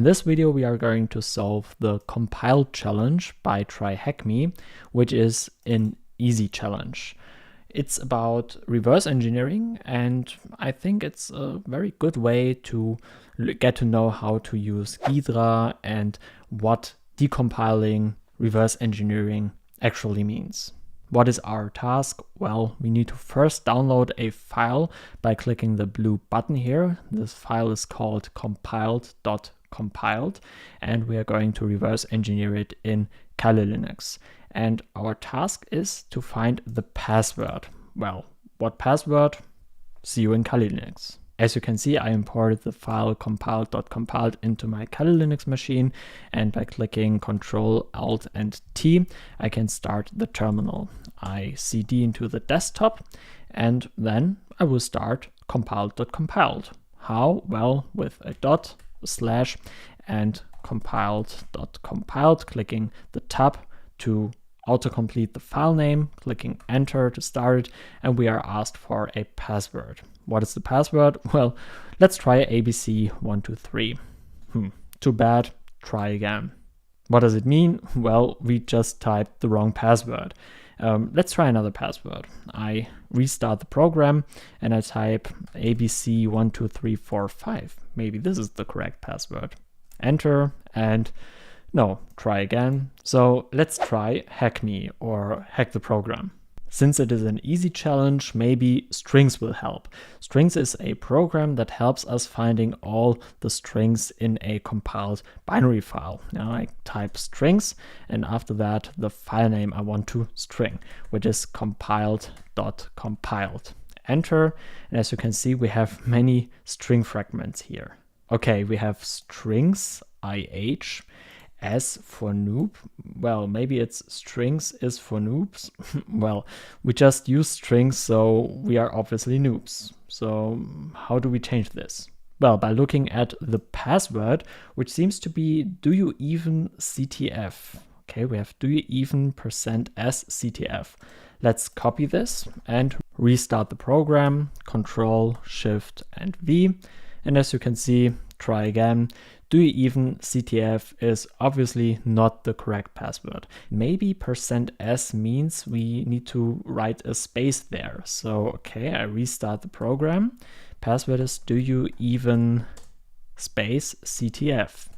In this video, we are going to solve the compile challenge by TryHackMe, which is an easy challenge. It's about reverse engineering, and I think it's a very good way to get to know how to use Ghidra and what decompiling reverse engineering actually means. What is our task? Well, we need to first download a file by clicking the blue button here. This file is called compiled.compiled, and we are going to reverse engineer it in Kali Linux. And our task is to find the password. Well, what password? See you in Kali Linux. As you can see, I imported the file compiled.compiled into my Kali Linux machine, and by clicking Ctrl, Alt, and T, I can start the terminal. I cd into the desktop, and then I will start compiled.compiled. How? Well, with a dot, a slash, and compiled.compiled, clicking the tab to autocomplete the file name, clicking enter to start it, and we are asked for a password. What is the password? Well, let's try ABC123. Too bad, try again. What does it mean? Well, we just typed the wrong password. Let's try another password. I restart the program and I type ABC12345. Maybe this is the correct password. Enter, and no, try again. So let's try hack me or hack the program. Since it is an easy challenge, maybe strings will help. Strings is a program that helps us finding all the strings in a compiled binary file. Now I type strings, and after that the file name I want to string, which is compiled.compiled. Enter, and as you can see, we have many string fragments here. Okay, we have strings IH. S for noob. Well, maybe it's strings is for noobs. Well, we just use strings, so we are obviously noobs. So how do we change this? Well, by looking at the password, which seems to be do you even CTF. Okay, we have do you even %s CTF. Let's copy this and restart the program, Control, Shift, and V. And as you can see, try again. Do you even CTF is obviously not the correct password. Maybe %s means we need to write a space there. So, okay, I restart the program. Password is do you even space CTF.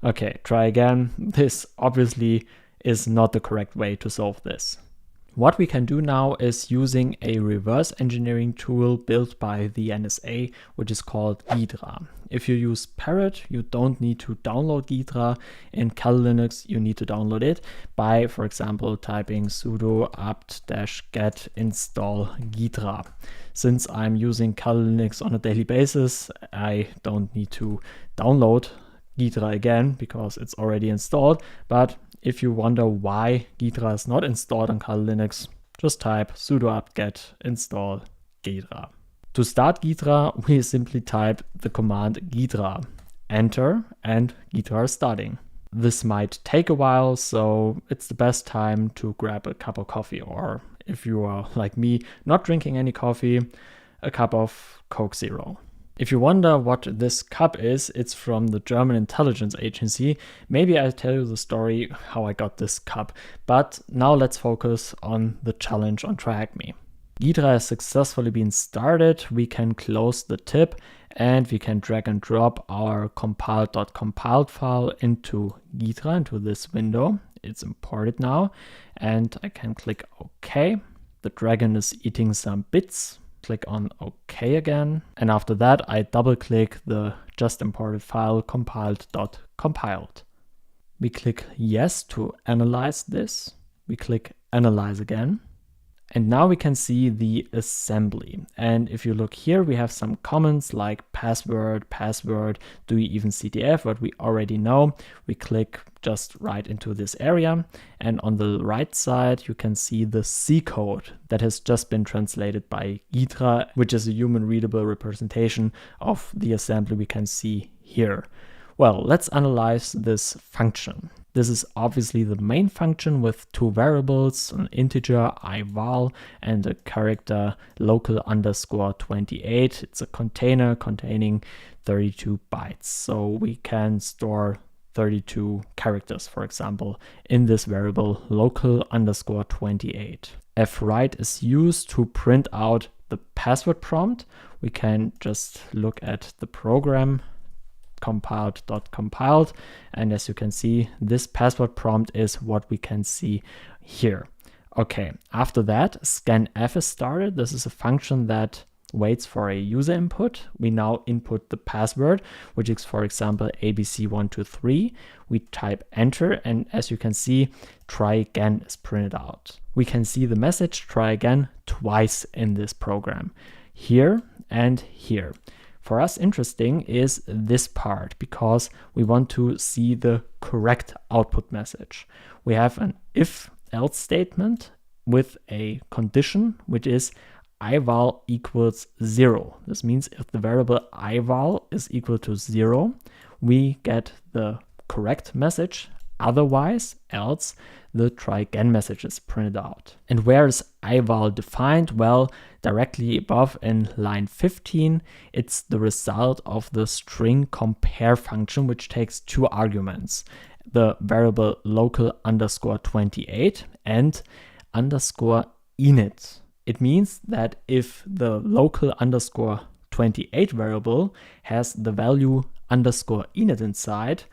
Okay, try again. This obviously is not the correct way to solve this. What we can do now is using a reverse engineering tool built by the NSA, which is called Ghidra. If you use Parrot, you don't need to download Ghidra. In Kali Linux, you need to download it by, for example, typing sudo apt-get install Ghidra. Since I'm using Kali Linux on a daily basis, I don't need to download Ghidra again because it's already installed. But if you wonder why Ghidra is not installed on Kali Linux, just type sudo apt-get install Ghidra. To start Ghidra, we simply type the command Ghidra, enter, and Ghidra is starting. This might take a while, so it's the best time to grab a cup of coffee, or if you are like me, not drinking any coffee, a cup of Coke Zero. If you wonder what this cup is, it's from the German intelligence agency. Maybe I'll tell you the story how I got this cup. But now let's focus on the challenge on TryHackMe. Ghidra has successfully been started. We can close the tip and we can drag and drop our compiled.compiled file into Ghidra, into this window. It's imported now, and I can click OK. The dragon is eating some bits. Click on OK again, and after that I double click the just imported file compiled.compiled. We click yes to analyze this. We click analyze again, and now we can see the assembly. And if you look here, we have some comments like password, do you even CTF, what we already know. We click just right into this area, and on the right side you can see the C code that has just been translated by Ghidra, which is a human readable representation of the assembly we can see here. Well, let's analyze this function. This is obviously the main function with two variables, an integer ival and a character local_28. It's a container containing 32 bytes. So we can store 32 characters, for example, in this variable local underscore 28. fwrite is used to print out the password prompt. We can just look at the program, compiled.compiled, and as you can see, this password prompt is what we can see here. Okay, after that, scanf is started. This is a function that waits for a user input. We now input the password, which is, for example, ABC123. We type enter, and as you can see, try again is printed out. We can see the message try again twice in this program, here and here. For us, interesting is this part because we want to see the correct output message. We have an if-else statement with a condition, which is ival equals 0. This means if the variable ival is equal to 0, we get the correct message. Otherwise, else, the try again message is printed out. And where is ival defined? Well, directly above in line 15, it's the result of the string compare function, which takes two arguments, the variable local underscore 28 and underscore init. It means that if the local underscore 28 variable has the value underscore init inside,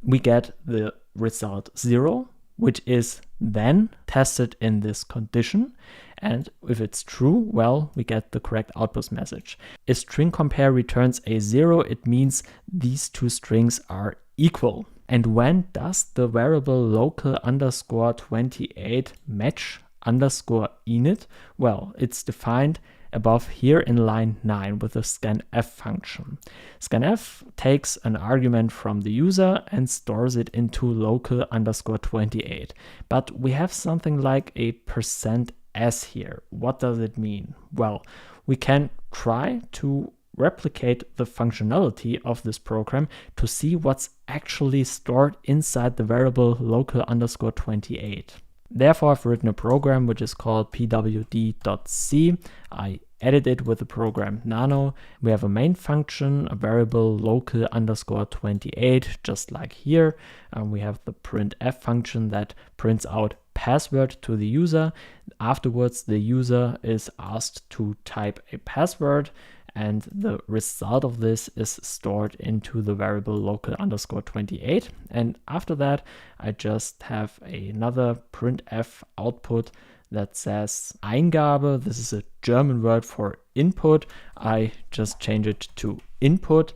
we get the result 0, which is then tested in this condition. And if it's true, well, we get the correct output message. If string compare returns a 0, it means these two strings are equal. And when does the variable local underscore 28 match underscore init? Well, it's defined above here in line 9 with the scanf function. Scanf takes an argument from the user and stores it into local underscore 28. But we have something like a %s here. What does it mean? Well, we can try to replicate the functionality of this program to see what's actually stored inside the variable local underscore 28. Therefore, I've written a program which is called pwd.c. I edit it with the program nano. We have a main function, a variable local underscore 28, just like here. We have the printf function that prints out password to the user. Afterwards, the user is asked to type a password, and the result of this is stored into the variable local underscore 28. And after that, I just have another printf output that says Eingabe. This is a German word for input. I just change it to input.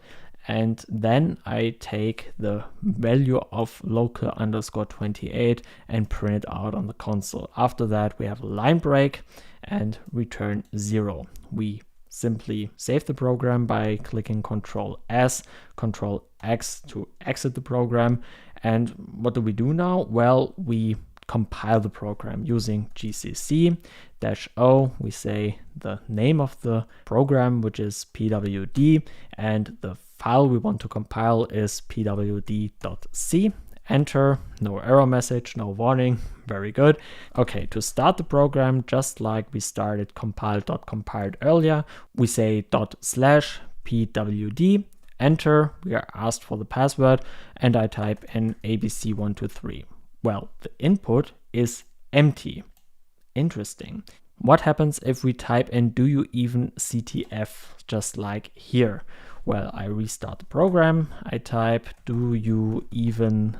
And then I take the value of local underscore 28 and print it out on the console. After that, we have a line break and return 0. We simply save the program by clicking Ctrl+S, Ctrl+X to exit the program. And what do we do now? Well, we compile the program using gcc-o. We say the name of the program, which is pwd, and the file we want to compile is pwd.c. Enter, no error message, no warning, very good. Okay, to start the program, just like we started compile.compiled earlier, we say /pwd, enter, we are asked for the password, and I type in ABC123. Well, the input is empty. Interesting. What happens if we type in do you even CTF, just like here? Well, I restart the program, I type do you even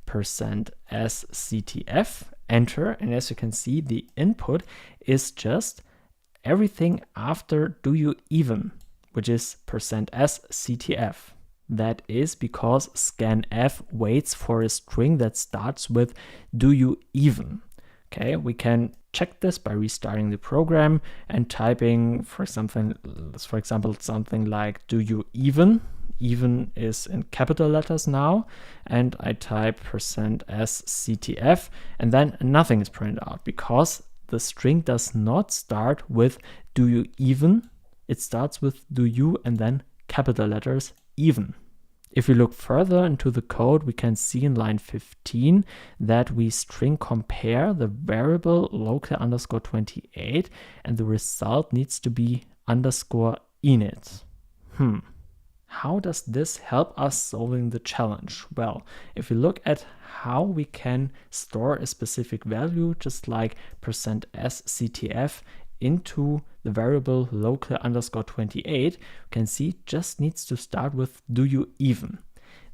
%sctf, enter, and as you can see, the input is just everything after do you even, which is %sctf. That is because scanf waits for a string that starts with do you even. Okay, we can check this by restarting the program and typing for example, something like do you even. Even is in capital letters now, and I type %sctf, and then nothing is printed out because the string does not start with do you even. It starts with do you and then capital letters even. If we look further into the code, we can see in line 15 that we string compare the variable local underscore 28, and the result needs to be underscore init. how does this help us solving the challenge? Well, if we look at how we can store a specific value, just like %sctf into the variable local underscore 28, you can see it just needs to start with do you even.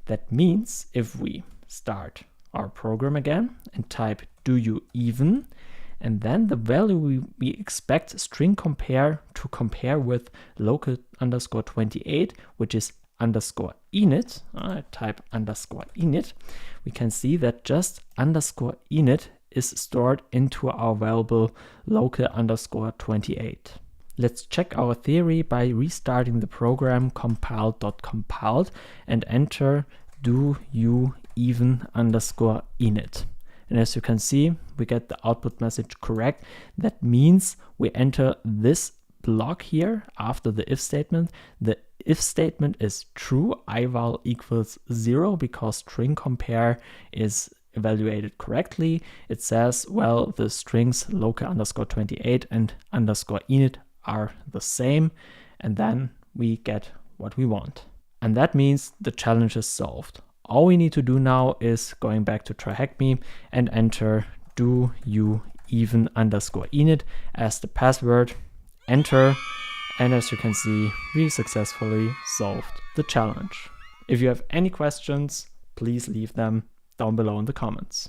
That means if we start our program again and type do you even, and then the value we expect string compare to compare with local underscore 28, which is underscore init, type underscore init, we can see that just underscore init is stored into our variable local underscore 28. Let's check our theory by restarting the program compile.compiled and enter do you even underscore init. And as you can see, we get the output message correct. That means we enter this block here after the if statement. The if statement is true, ival equals 0, because string compare is evaluated correctly. It says, well, the strings local underscore 28 and underscore init are the same. And then we get what we want. And that means the challenge is solved. All we need to do now is going back to TryHackMe and enter do you even underscore init as the password, enter, and as you can see, we successfully solved the challenge. If you have any questions, please leave them down below in the comments.